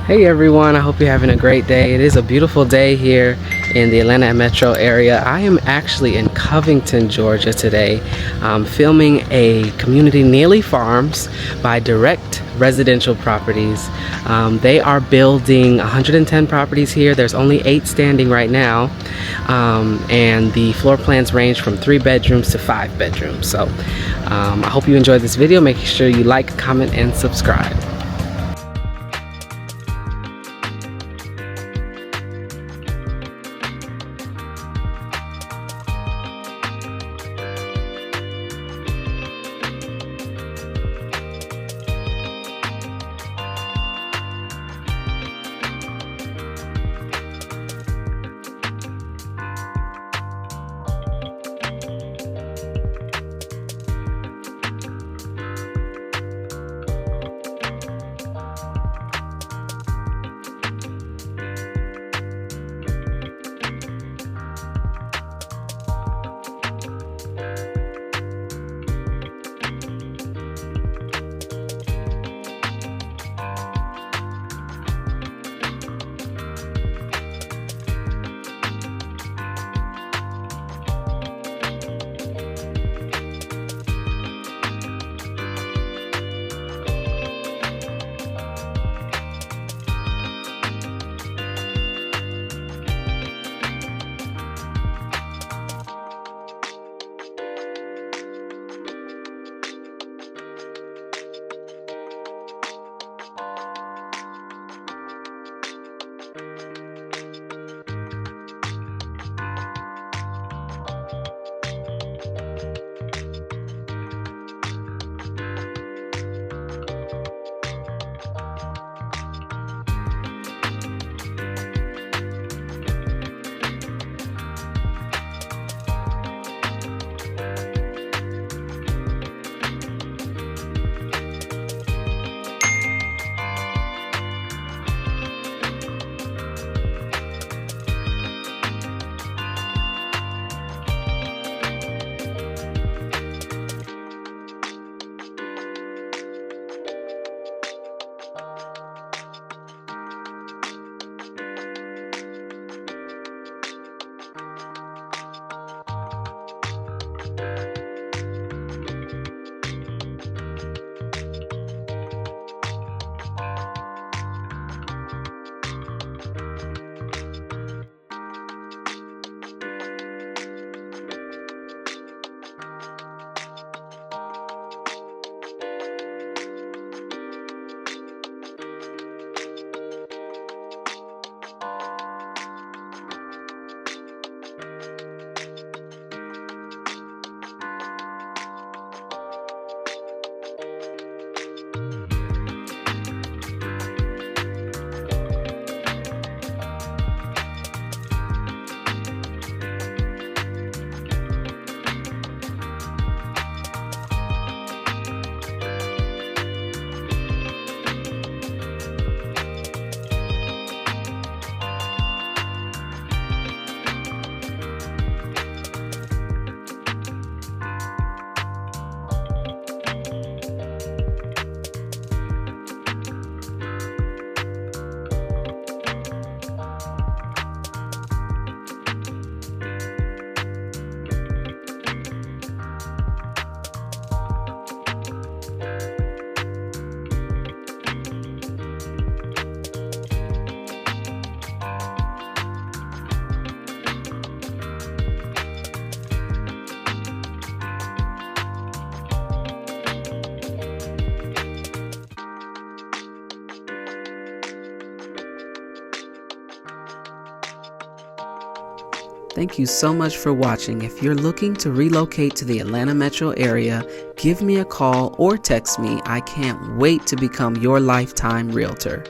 Hey everyone, I hope you're having a great day. It is a beautiful day here in the Atlanta metro area. I am actually in Covington, Georgia today, filming a community, Neely Farms, by Direct Residential Properties. They are building 110 properties here. There's only 8 standing right now, and the floor plans range from 3 bedrooms to 5 bedrooms. So I hope you enjoyed this video. Make sure you like, comment, and subscribe. Thank you so much for watching. If you're looking to relocate to the Atlanta metro area, give me a call or text me. I can't wait to become your lifetime realtor.